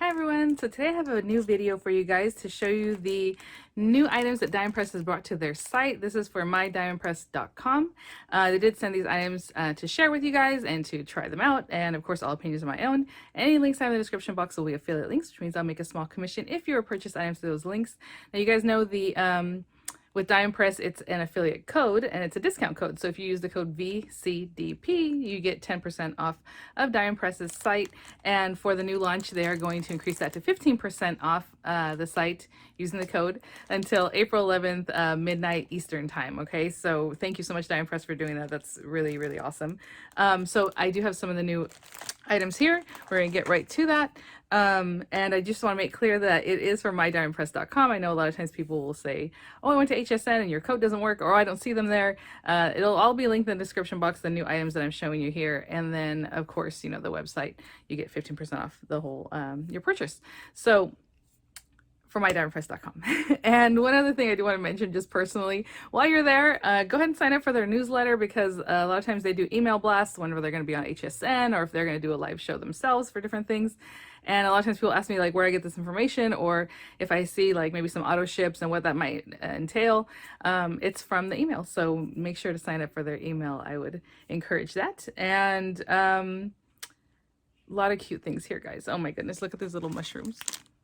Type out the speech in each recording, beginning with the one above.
Hi everyone, so today I have a new video for you guys to show you the new items that Diamond Press has brought to their site. This is for mydiamondpress.com. They did send these items to share with you guys and to try them out, and of course all opinions are my own. Any links I have in the description box will be affiliate links, which means I'll make a small commission if you purchase items to those links. Now you guys know the with Diamond Press, it's an affiliate code and it's a discount code. So if you use the code VCDP, you get 10% off of Diamond Press's site. And for the new launch, they are going to increase that to 15% off the site using the code until April 11th, midnight Eastern time. Okay, so thank you so much, Diamond Press, for doing that. That's really, really awesome. So I do have some of the new items here. We're going to get right to that. And I just want to make clear that it is for mydiamondpress.com. I know a lot of times people will say, oh, I went to HSN and your code doesn't work, or I don't see them there. It'll all be linked in the description box, the new items that I'm showing you here. And then, of course, you know, the website, you get 15% off the whole, your purchase. So for mydiamondpress.com. And one other thing I do want to mention just personally, while you're there, go ahead and sign up for their newsletter, because a lot of times they do email blasts whenever they're going to be on HSN or if they're going to do a live show themselves for different things. And a lot of times people ask me like where I get this information, or if I see like maybe some auto ships and what that might entail. It's from the email. So make sure to sign up for their email. I would encourage that. And a lot of cute things here, guys. Oh my goodness, look at these little mushrooms.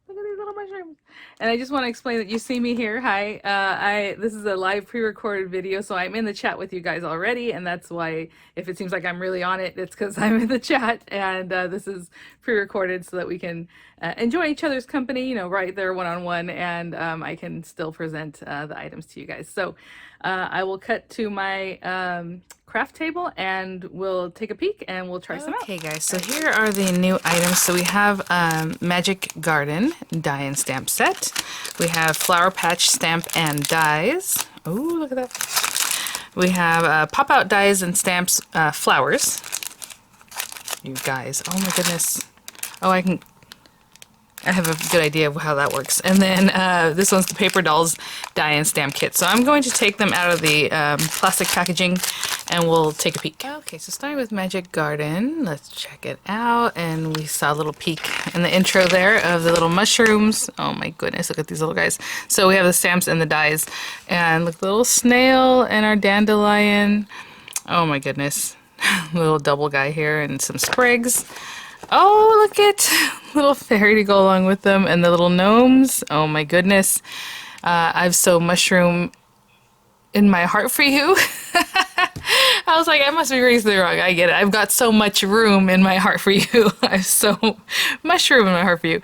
Look at these little mushrooms. And I just want to explain that you see me here. Hi. This is a live pre-recorded video, so I'm in the chat with you guys already, and that's why if it seems like I'm really on it, it's because I'm in the chat, and this is pre-recorded so that we can enjoy each other's company, you know, right there one-on-one, and I can still present the items to you guys. So I will cut to my craft table and we'll take a peek and we'll try some out. Okay guys, so here are the new items. So we have Magic Garden die and stamp set. We have Flower Patch stamp and dies. Oh, look at that. We have pop out dies and stamps, flowers. You guys, oh my goodness. Oh, I have a good idea of how that works. And then this one's the Paper Dolls die and stamp kit. So I'm going to take them out of the plastic packaging and we'll take a peek. Okay, so starting with Magic Garden, let's check it out. And we saw a little peek in the intro there of the little mushrooms. Oh my goodness, look at these little guys. So we have the stamps and the dies. And look, the little snail and our dandelion. Oh my goodness. Little double guy here and some sprigs. Oh, look at little fairy to go along with them, and the little gnomes. Oh my goodness. I've so mushroom in my heart for you. I was like, I must be raised wrong. I get it. I've got so much room in my heart for you. I have so mushroom in my heart for you.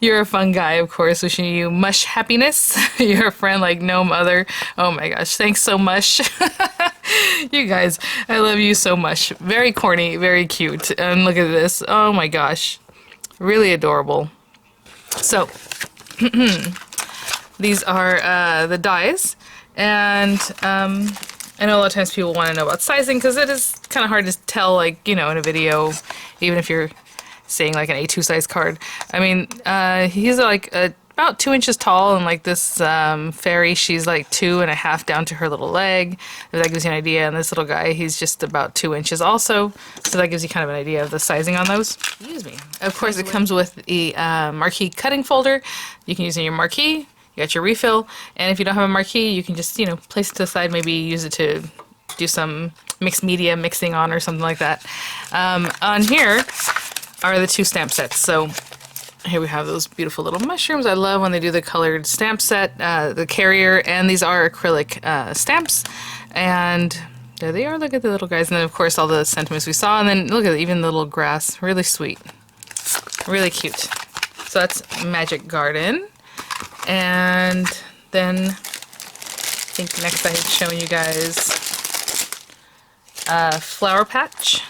You're a fun guy, of course, wishing you mush happiness. You're a friend like no other. Oh my gosh, thanks so much. You guys, I love you so much. Very corny, very cute. And look at this. Oh my gosh. Really adorable. So, these are the dies. And I know a lot of times people want to know about sizing, because it is kind of hard to tell, like, you know, in a video, even if you're seeing like an A2 size card. I mean, he's like about 2 inches tall, and like this fairy, she's like 2.5 down to her little leg. If that gives you an idea. And this little guy, he's just about 2 inches also. So that gives you kind of an idea of the sizing on those. Excuse me. Of course, it comes with the marquee cutting folder. You can use it in your marquee. You got your refill, and if you don't have a marquee, you can just, you know, place it to the side, maybe use it to do some mixed media mixing on or something like that. On here are the 2 stamp sets. So here we have those beautiful little mushrooms. I love when they do the colored stamp set, the carrier, and these are acrylic stamps. And there they are. Look at the little guys. And then, of course, all the sentiments we saw. And then look at even the little grass. Really sweet. Really cute. So that's Magic Garden. And then I think next I had shown you guys Flower Patch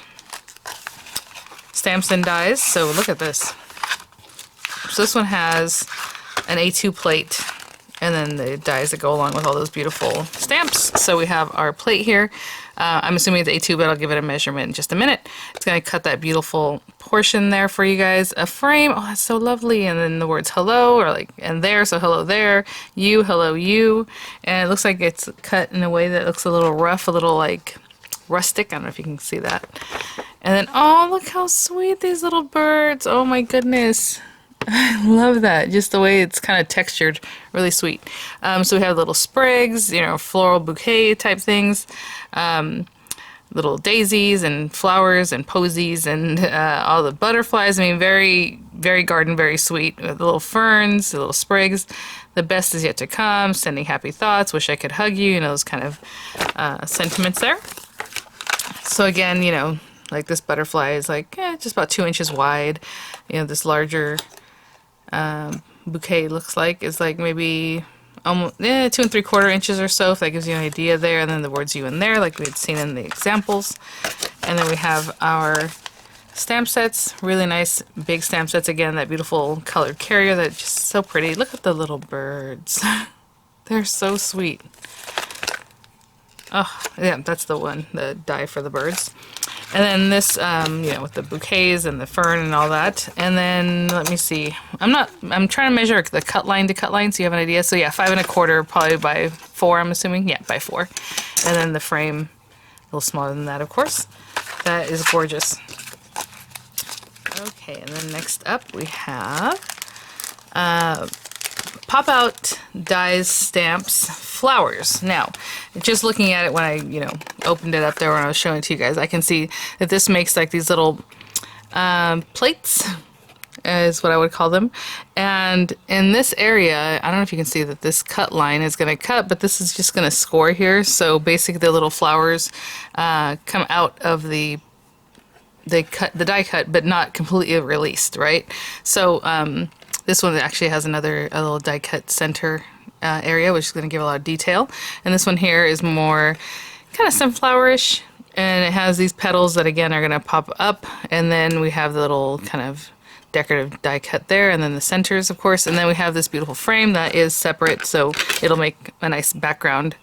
stamps and dies. So look at this. So this one has an A2 plate, and then the dies that go along with all those beautiful stamps. So we have our plate here. I'm assuming it's A2, but I'll give it a measurement in just a minute. It's going to cut that beautiful portion there for you guys. A frame, oh, that's so lovely. And then the words hello, or like, and there, so hello there, you, hello you. And it looks like it's cut in a way that looks a little rough, a little like rustic. I don't know if you can see that. And then, oh, look how sweet these little birds. Oh my goodness. I love that. Just the way it's kind of textured, really sweet. So we have little sprigs, you know, floral bouquet type things, little daisies and flowers and posies and all the butterflies. I mean, very, very garden, very sweet. With little ferns, the little sprigs. The best is yet to come. Sending happy thoughts. Wish I could hug you. You know, those kind of sentiments there. So again, you know, like this butterfly is like just about 2 inches wide. You know, this larger bouquet looks like is like maybe almost 2 3/4 inches or so, if that gives you an idea there. And then the words you in there, like we had seen in the examples. And then we have our stamp sets, really nice big stamp sets. Again, that beautiful colored carrier that's just so pretty. Look at the little birds. They're so sweet. Oh, yeah, that's the one, the die for the birds. And then this, you know, with the bouquets and the fern and all that. And then, let me see. I'm trying to measure the cut line to cut line so you have an idea. So yeah, 5 1/4 probably by 4, I'm assuming. Yeah, by 4. And then the frame, a little smaller than that, of course. That is gorgeous. Okay, and then next up we have pop-out dies, stamps, flowers. Now, just looking at it when I, you know, opened it up there when I was showing it to you guys, I can see that this makes like these little plates, is what I would call them. And in this area, I don't know if you can see that this cut line is going to cut, but this is just going to score here. So basically the little flowers come out of the die cut, but not completely released, right? So this one actually has a little die cut center area, which is going to give a lot of detail. And this one here is more kind of sunflowerish, and it has these petals that again are going to pop up. And then we have the little kind of decorative die cut there, and then the centers, of course. And then we have this beautiful frame that is separate, so it'll make a nice background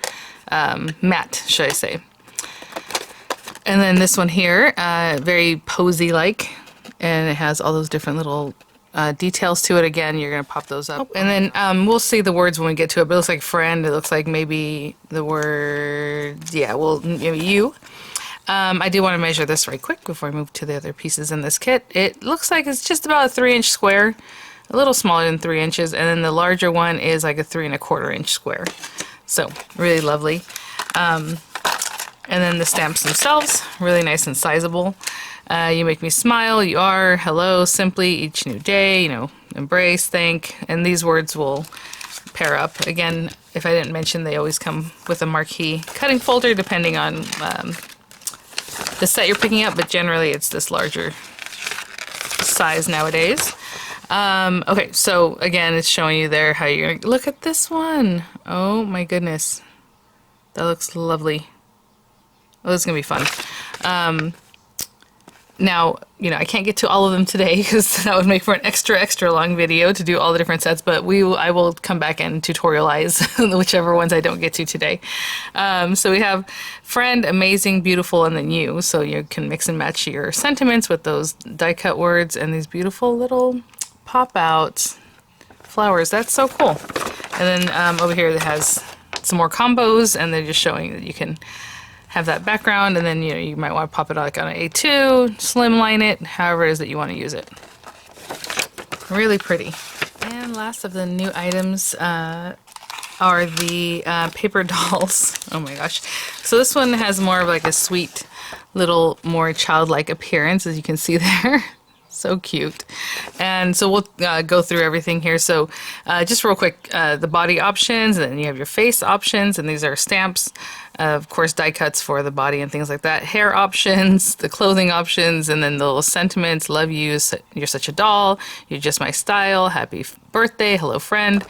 matte, should I say. And then this one here, very posy-like, and it has all those different little details to it. Again, you're going to pop those up. And then we'll see the words when we get to it, but it looks like friend. It looks like maybe the word, yeah, well, maybe you. I do want to measure this right quick before I move to the other pieces in this kit. It looks like it's just about a 3-inch square, a little smaller than 3 inches, and then the larger one is like a 3 1/4 inch square. So, really lovely. And then the stamps themselves, really nice and sizable. You make me smile, you are, hello, simply, each new day, you know, embrace, thank, and these words will pair up. Again, if I didn't mention, they always come with a marquee cutting folder depending on the set you're picking up, but generally it's this larger size nowadays. Okay, so again, it's showing you there how you're gonna look at this one. Oh my goodness, that looks lovely. Oh, this is gonna be fun. Now, you know, I can't get to all of them today because that would make for an extra long video to do all the different sets, but I will come back and tutorialize whichever ones I don't get to today. So we have friend, amazing, beautiful, and then you. So you can mix and match your sentiments with those die cut words and these beautiful little pop-out flowers. That's so cool. And then over here it has some more combos, and they're just showing that you can have that background, and then you might want to pop it like on an A2, slimline it, however it is that you want to use it. Really pretty. And last of the new items are the paper dolls. Oh my gosh. So this one has more of like a sweet little more childlike appearance, as you can see there. So cute. And so we'll go through everything here. So just real quick, the body options, and then you have your face options, and these are stamps, of course die cuts for the body and things like that, hair options, the clothing options, and then the little sentiments, love you, you're such a doll, you're just my style, happy birthday, hello friend.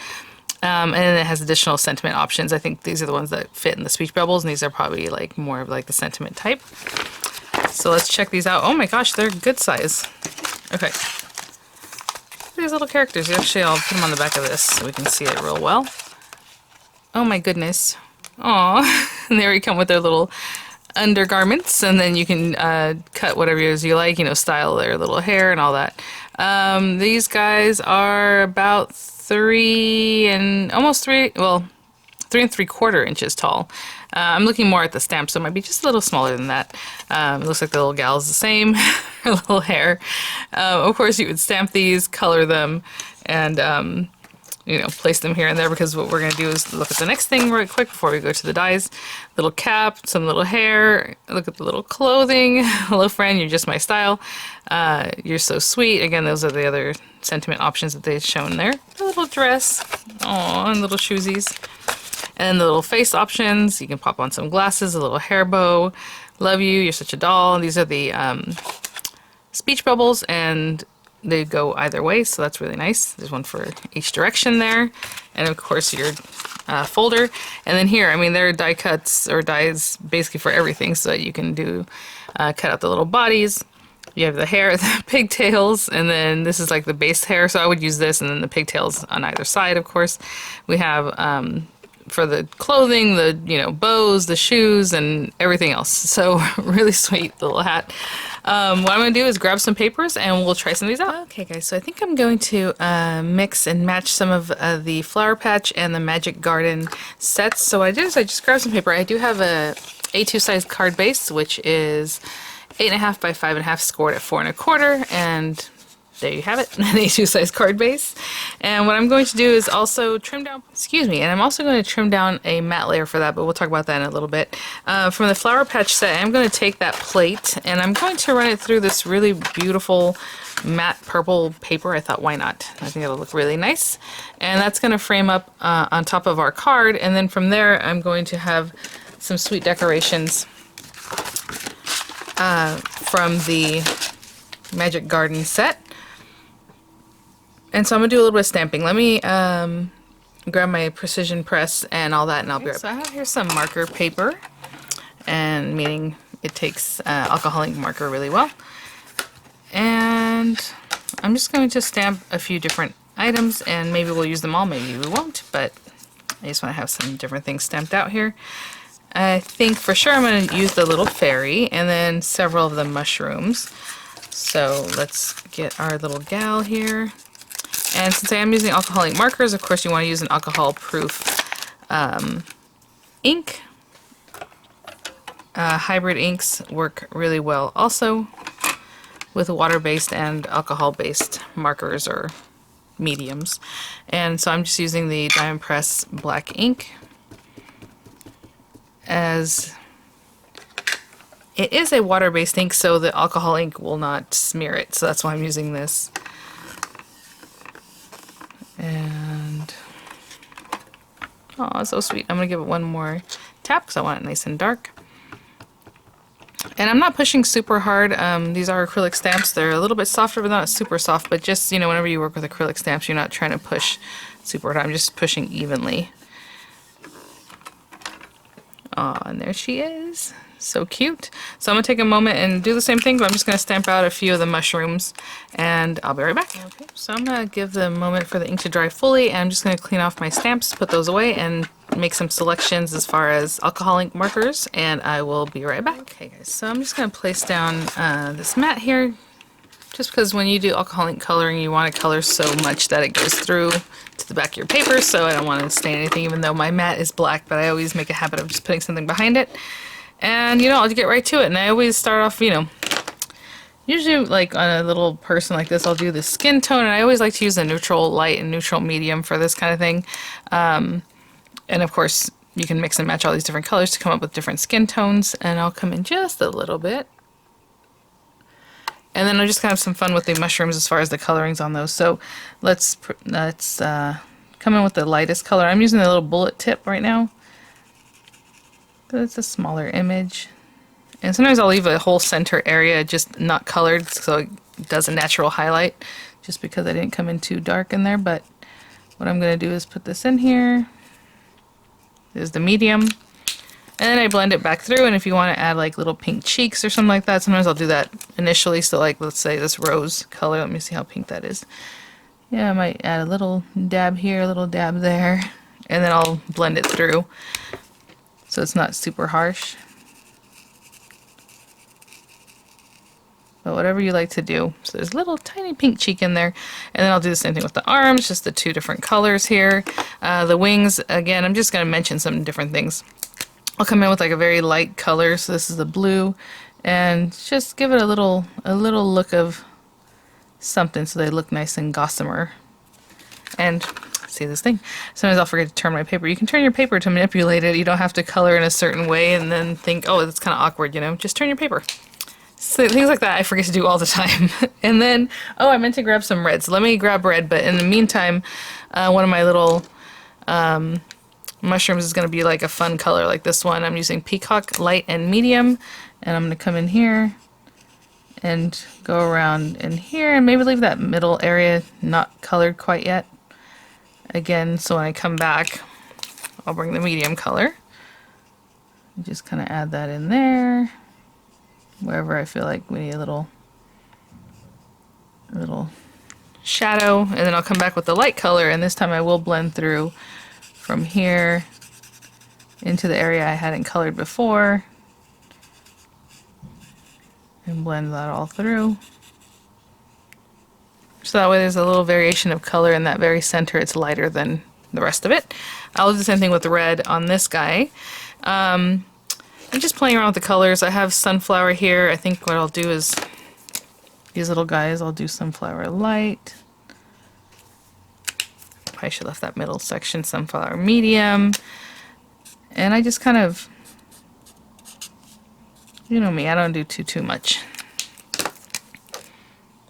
And then it has additional sentiment options. I think these are the ones that fit in the speech bubbles, and these are probably like more of like the sentiment type. So let's check these out. Oh my gosh, they're good size. Okay. These little characters. Actually, I'll put them on the back of this so we can see it real well. Oh my goodness. Aw. And there we come with their little undergarments, and then you can cut whatever it is you like, you know, style their little hair and all that. These guys are about 3 3 3/4 inches tall. I'm looking more at the stamp, so it might be just a little smaller than that. It looks like the little gal is the same, her little hair. Of course, you would stamp these, color them, and you know, place them here and there, because what we're going to do is look at the next thing right quick before we go to the dies. Little cap, some little hair, look at the little clothing. Hello friend, you're just my style. You're so sweet. Again, those are the other sentiment options that they've shown there. A little dress, oh, and little shoesies. And the little face options, you can pop on some glasses, a little hair bow. Love you, you're such a doll. These are the speech bubbles, and they go either way, so that's really nice. There's one for each direction there, and of course your folder. And then here, I mean, there are die cuts or dies basically for everything, so that you can do cut out the little bodies. You have the hair, the pigtails, and then this is like the base hair, so I would use this, and then the pigtails on either side, of course. We have for the clothing, the, you know, bows, the shoes, and everything else. So really sweet little hat. What I'm going to do is grab some papers and we'll try some of these out. Okay guys, so I think I'm going to mix and match some of the Flower Patch and the Magic Garden sets. So what I did is I just grabbed some paper. I do have a A2 size card base, which is 8.5 by 5.5, scored at 4 1/4, and there you have it, an A2 size card base. And what I'm going to do is also trim down, and I'm also going to trim down a matte layer for that, but we'll talk about that in a little bit. From the Flower Patch set, I'm going to take that plate and I'm going to run it through this really beautiful matte purple paper. I thought, why not? I think it'll look really nice. And that's going to frame up on top of our card, and then from there I'm going to have some sweet decorations from the Magic Garden set. And so I'm going to do a little bit of stamping. Let me grab my precision press and all that, and I'll be right back. So I have here some marker paper, and meaning it takes alcohol ink marker really well. And I'm just going to stamp a few different items, and maybe we'll use them all, maybe we won't, but I just want to have some different things stamped out here. I think for sure I'm going to use the little fairy, and then several of the mushrooms. So let's get our little gal here. And since I am using alcohol ink markers, of course you want to use an alcohol-proof ink. Hybrid inks work really well also with water-based and alcohol-based markers or mediums. And so I'm just using the Diamond Press black ink, as it is a water-based ink, so the alcohol ink will not smear it. So that's why I'm using this. And oh, so sweet. I'm gonna give it one more tap because I want it nice and dark. And I'm not pushing super hard. These are acrylic stamps. They're a little bit softer, but not super soft. But just, you know, whenever you work with acrylic stamps, you're not trying to push super hard. I'm just pushing evenly. Oh, and there she is. So cute. So I'm going to take a moment and do the same thing, but I'm just going to stamp out a few of the mushrooms, and I'll be right back. Okay, so I'm going to give the moment for the ink to dry fully, and I'm just going to clean off my stamps, put those away, and make some selections as far as alcohol ink markers, and I will be right back. Okay guys, so I'm just going to place down this mat here, just because when you do alcohol ink coloring, you want to color so much that it goes through to the back of your paper, so I don't want to stain anything, even though my mat is black, but I always make a habit of just putting something behind it. And, you know, I'll get right to it. And I always start off, you know, usually like on a little person like this, I'll do the skin tone. And I always like to use a neutral light and neutral medium for this kind of thing. And of course, you can mix and match all these different colors to come up with different skin tones. And I'll come in just a little bit. And then I'm just going to have some fun with the mushrooms as far as the colorings on those. So let's come in with the lightest color. I'm using the little bullet tip right now. It's a smaller image, and sometimes I'll leave a whole center area just not colored so it does a natural highlight, just because I didn't come in too dark in there. But what I'm going to do is put this in here. There's the medium, and then I blend it back through. And if you want to add like little pink cheeks or something like that, sometimes I'll do that initially. So like, let's say this rose color, let me see how pink that is. Yeah, I might add a little dab here, a little dab there, and then I'll blend it through so it's not super harsh. But whatever you like to do. So there's a little tiny pink cheek in there. And then I'll do the same thing with the arms, just the two different colors here. The wings, again, I'm just going to mention some different things. I'll come in with like a very light color, so this is the blue, and just give it a little look of something so they look nice and gossamer. And see this thing, sometimes I'll forget to turn my paper. You can turn your paper to manipulate it. You don't have to color in a certain way and then think, oh, that's kind of awkward, you know, just turn your paper. So things like that I forget to do all the time. And then, oh, I meant to grab some red, so let me grab red, but in the meantime, one of my little mushrooms is going to be like a fun color like this one. I'm using Peacock Light and Medium, and I'm going to come in here and go around in here and maybe leave that middle area not colored quite yet. Again, so when I come back, I'll bring the medium color. Just kind of add that in there, wherever I feel like we need a little shadow, and then I'll come back with the light color, and this time I will blend through from here into the area I hadn't colored before and blend that all through. So that way there's a little variation of color in that very center. It's lighter than the rest of it. I'll do the same thing with the red on this guy. I'm just playing around with the colors. I have sunflower here. I think what I'll do is these little guys, I'll do sunflower light. I should have left that middle section sunflower medium. And I just kind of, you know me, I don't do too much.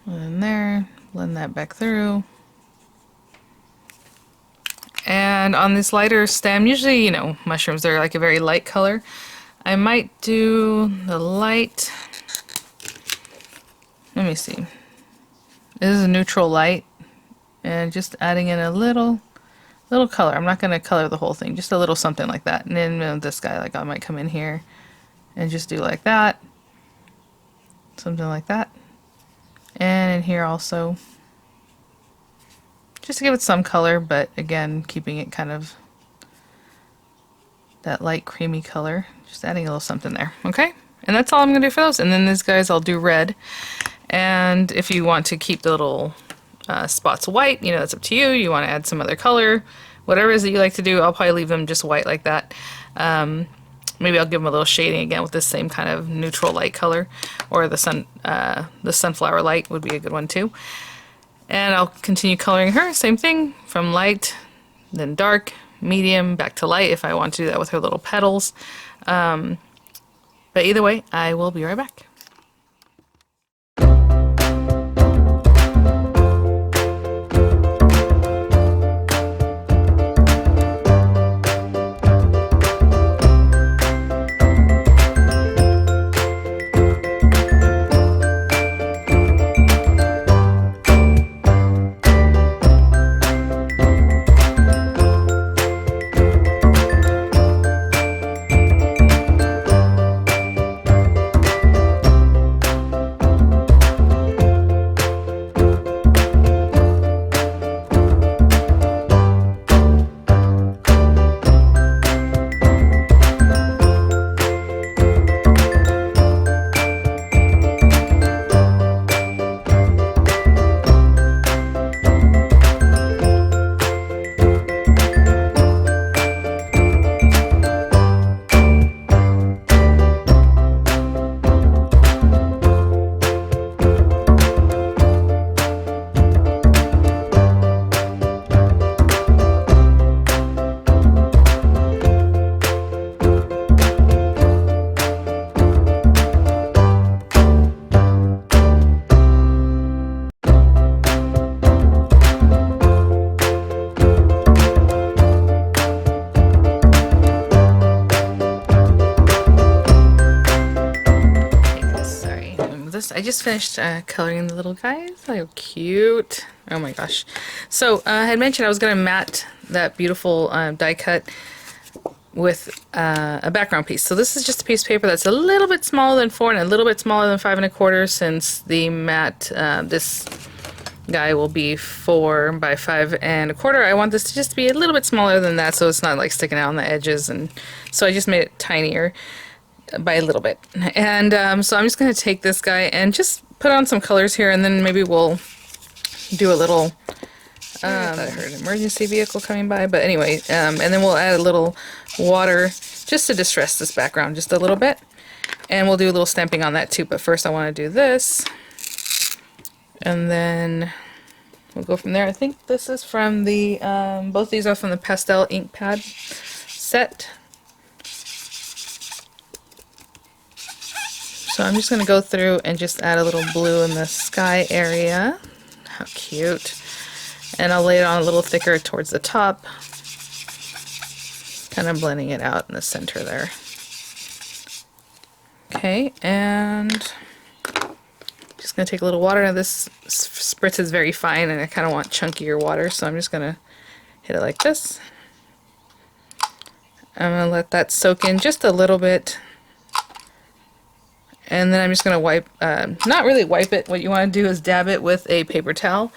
And there, blend that back through. And on this lighter stem, usually, you know, mushrooms, they're like a very light color. I might do the light, let me see. This is a neutral light, and just adding in a little color. I'm not going to color the whole thing, just a little something like that. And then this guy, like I might come in here and just do like that, something like that. And in here also, just to give it some color, but again, keeping it kind of that light creamy color, just adding a little something there. Okay, and that's all I'm gonna do for those. And then these guys I'll do red, and if you want to keep the little spots white, you know, that's up to you. You want to add some other color, whatever it is that you like to do. I'll probably leave them just white like that. Maybe I'll give them a little shading again with this same kind of neutral light color, or the sunflower light would be a good one too. And I'll continue coloring her, same thing, from light, then dark, medium, back to light if I want to do that with her little petals. But either way, I will be right back. I just finished coloring the little guys. How cute. Oh my gosh. So I had mentioned I was going to mat that beautiful die cut with a background piece. So this is just a piece of paper that's a little bit smaller than 4 and a little bit smaller than 5 1/4, since the mat, this guy will be 4 by 5 1/4. I want this to just be a little bit smaller than that, so it's not like sticking out on the edges, and so I just made it tinier by a little bit. And so I'm just going to take this guy and just put on some colors here, and then maybe we'll do a little I thought I heard an emergency vehicle coming by, but anyway, and then we'll add a little water just to distress this background just a little bit. And we'll do a little stamping on that too, but first I want to do this. And then we'll go from there. I think this is from the, both these are from the Pastel Ink Pad Set. So I'm just going to go through and just add a little blue in the sky area. How cute. And I'll lay it on a little thicker towards the top. Kind of blending it out in the center there. Okay, and just going to take a little water. Now this spritz is very fine and I kind of want chunkier water, so I'm just going to hit it like this. I'm going to let that soak in just a little bit. And then I'm just going to wipe, not really wipe it, what you want to do is dab it with a paper towel,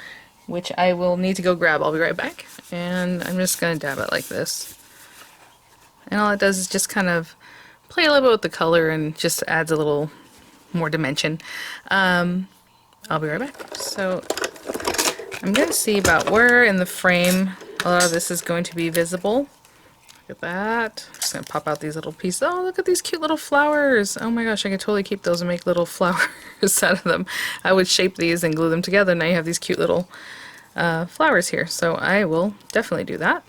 which I will need to go grab. I'll be right back. And I'm just going to dab it like this. And all it does is just kind of play a little bit with the color and just adds a little more dimension. I'll be right back. So I'm going to see about where in the frame a lot of this is going to be visible. Look at that. I'm just going to pop out these little pieces. Oh, look at these cute little flowers. Oh my gosh, I could totally keep those and make little flowers out of them. I would shape these and glue them together. Now you have these cute little flowers here. So I will definitely do that.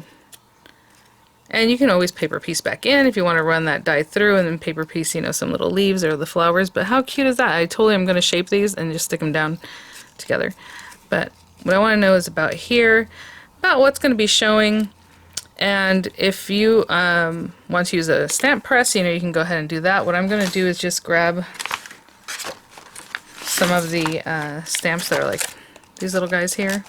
And you can always paper piece back in if you want to run that dye through and then paper piece, you know, some little leaves or the flowers. But how cute is that? I totally am going to shape these and just stick them down together. But what I want to know is about here, about what's going to be showing. And if you want to use a stamp press, you know, you can go ahead and do that. What I'm going to do is just grab some of the stamps that are like these little guys here.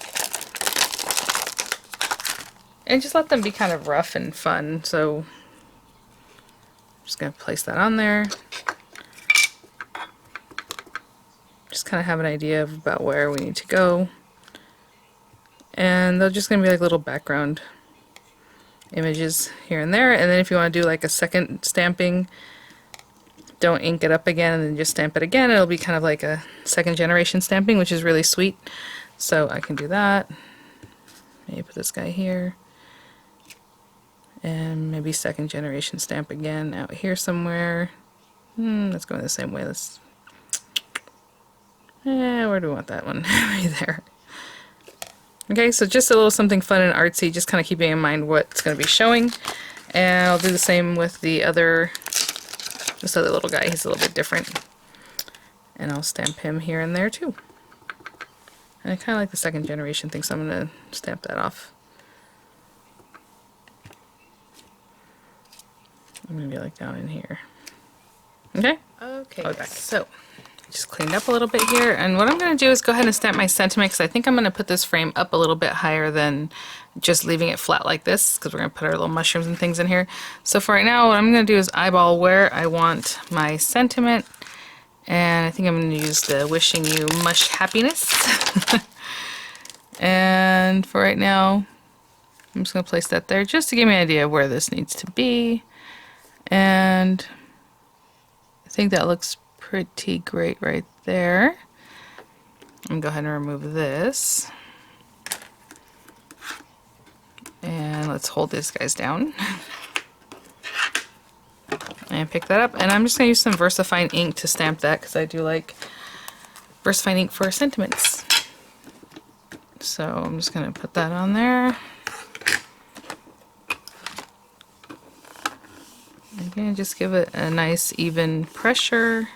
And just let them be kind of rough and fun. So I'm just going to place that on there. Just kind of have an idea of about where we need to go. And they're just going to be like little background images here and there. And then if you want to do like a second stamping, don't ink it up again and then just stamp it again. It'll be kind of like a second generation stamping, which is really sweet. So I can do that. Maybe put this guy here. And maybe second generation stamp again out here somewhere. Let's go the same way. Let's. Where do we want that one? Right there. Okay, so just a little something fun and artsy, just kind of keeping in mind what's going to be showing. And I'll do the same with the other, this other little guy. He's a little bit different. And I'll stamp him here and there too. And I kind of like the second generation thing, so I'm going to stamp that off. Maybe like down in here. Okay? Okay, I'll be back. So, just cleaned up a little bit here, and what I'm going to do is go ahead and stamp my sentiment, because I think I'm going to put this frame up a little bit higher than just leaving it flat like this, because we're going to put our little mushrooms and things in here. So for right now, what I'm going to do is eyeball where I want my sentiment, and I think I'm going to use the wishing you much happiness. And for right now, I'm just going to place that there just to give me an idea of where this needs to be. And I think that looks pretty great right there. I'm going to go ahead and remove this. And let's hold these guys down. And pick that up. And I'm just going to use some VersaFine ink to stamp that, because I do like VersaFine ink for sentiments. So I'm just going to put that on there. Again, just give it a nice even pressure.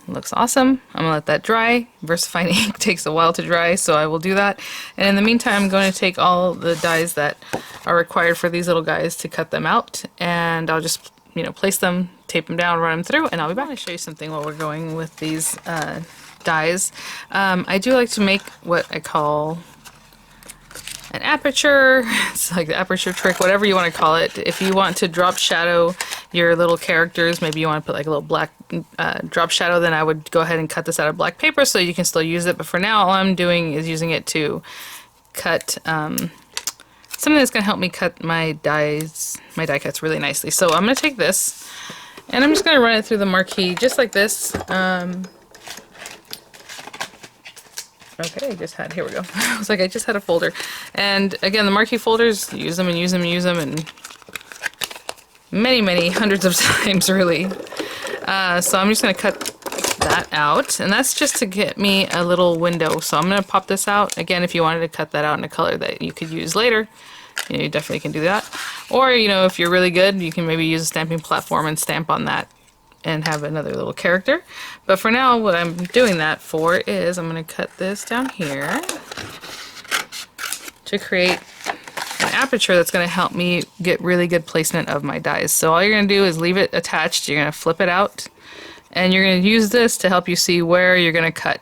Looks awesome. I'm gonna let that dry. VersaFine ink takes a while to dry, so I will do that. And in the meantime, I'm going to take all the dies that are required for these little guys to cut them out, and I'll just, you know, place them, tape them down, run them through, and I'll be back to show you something while we're going with these dies. I do like to make what I call an aperture. It's like the aperture trick, whatever you want to call it. If you want to drop shadow your little characters, maybe you want to put like a little black drop shadow, then I would go ahead and cut this out of black paper so you can still use it. But for now, all I'm doing is using it to cut something that's going to help me cut my dies, my die cuts really nicely. So I'm going to take this and I'm just going to run it through the marquee just like this. Okay, I just had, here we go. I was like, I just had a folder. And again, the marquee folders, use them and use them and use them, and many hundreds of times, really. So I'm just going to cut that out, and that's just to get me a little window. So I'm going to pop this out. Again, if you wanted to cut that out in a color that you could use later, you know, you definitely can do that. Or, you know, if you're really good, you can maybe use a stamping platform and stamp on that and have another little character. But for now, what I'm doing that for is I'm going to cut this down here to create an aperture that's going to help me get really good placement of my dies. So all you're going to do is leave it attached. You're going to flip it out, and you're going to use this to help you see where you're going to cut.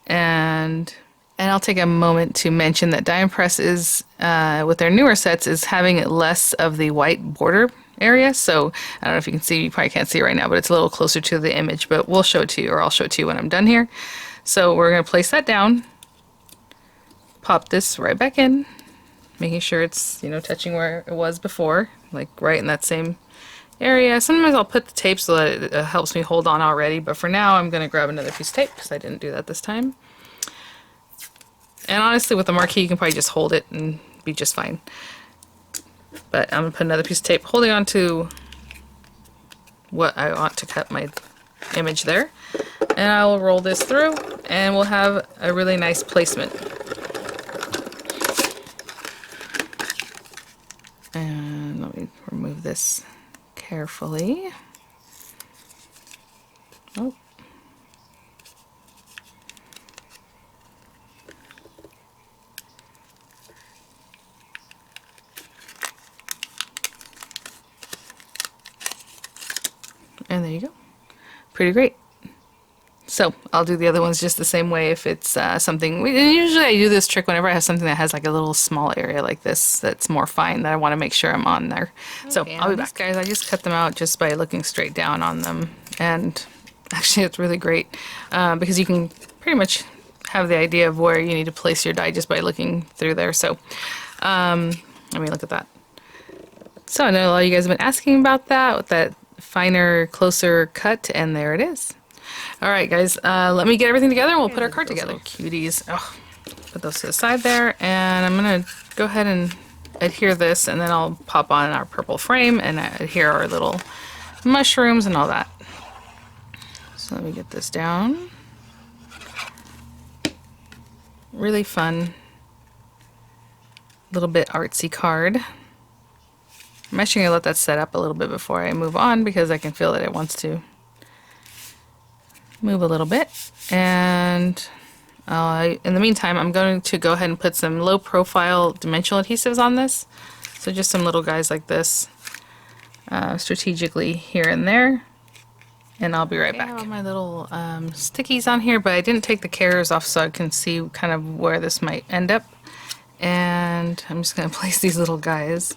And I'll take a moment to mention that Die Impress is, with their newer sets, is having less of the white border area. So I don't know if you can see, you probably can't see it right now, but it's a little closer to the image, but we'll show it to you, or I'll show it to you when I'm done here. So we're going to place that down, pop this right back in, making sure it's, you know, touching where it was before, like right in that same area. Sometimes I'll put the tape so that it helps me hold on already, but for now I'm going to grab another piece of tape because I didn't do that this time. And honestly, with the marquee, you can probably just hold it and be just fine. But I'm going to put another piece of tape holding on to what I want to cut my image there. And I will roll this through, and we'll have a really nice placement. And let me remove this carefully. Oh. And there you go. Pretty great. So I'll do the other ones just the same way if it's something. Usually I do this trick whenever I have something that has like a little small area like this that's more fine, that I want to make sure I'm on there. Okay, so I'll be back, guys. I just cut them out just by looking straight down on them, and actually it's really great because you can pretty much have the idea of where you need to place your die just by looking through there. So I mean, look at that. So I know a lot of you guys have been asking about that, with that finer, closer cut, and there it is. Alright guys, let me get everything together and we'll put our card together. Cuties. Oh, put those to the side there, and I'm going to go ahead and adhere this, and then I'll pop on our purple frame and adhere our little mushrooms and all that. So let me get this down. Really fun, little bit artsy card. I'm actually going to let that set up a little bit before I move on, because I can feel that it wants to move a little bit. And in the meantime, I'm going to go ahead and put some low profile dimensional adhesives on this. So just some little guys like this, strategically here and there. And I'll be right back. I have my little stickies on here, but I didn't take the carriers off so I can see kind of where this might end up. And I'm just going to place these little guys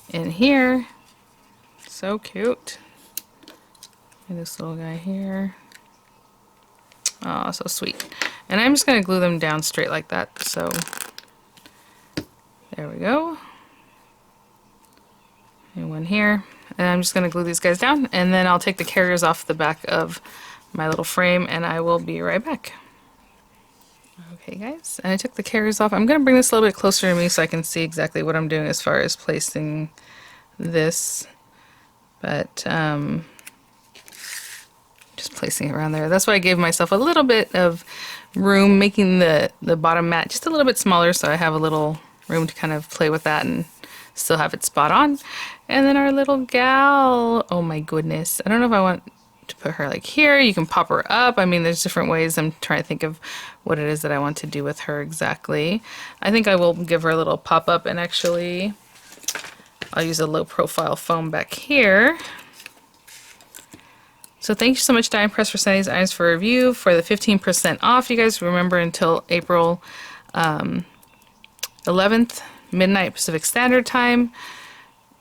in here. So cute. And this little guy here. Oh, so sweet. And I'm just going to glue them down straight like that. So there we go. And one here. And I'm just going to glue these guys down, and then I'll take the carriers off the back of my little frame, and I will be right back. Okay guys, and I took the carriers off. I'm going to bring this a little bit closer to me so I can see exactly what I'm doing as far as placing this. But just placing it around there. That's why I gave myself a little bit of room, making the bottom mat just a little bit smaller so I have a little room to kind of play with that and still have it spot on. And then our little gal, oh my goodness, I don't know if I want to put her like here. You can pop her up. I mean, there's different ways. I'm trying to think of what it is that I want to do with her exactly. I think I will give her a little pop up, and actually I'll use a low profile foam back here. So thank you so much, Die Impress, for sending these items for review. For the 15% off, you guys remember, until April 11th, midnight Pacific Standard Time.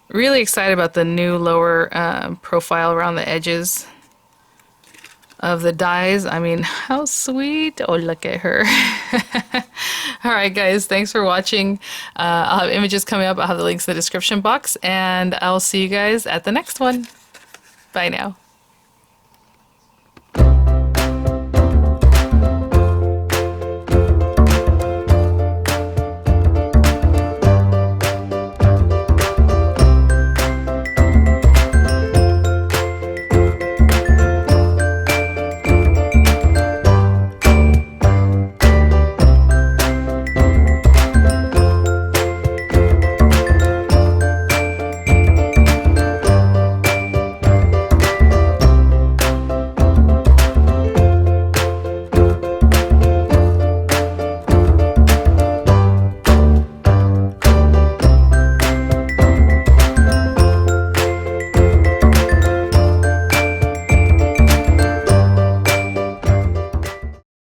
Really excited about the new lower profile around the edges of the dies. I mean, how sweet. Oh, look at her. Alright guys, thanks for watching. I'll have images coming up. I'll have the links in the description box, and I'll see you guys at the next one. Bye now.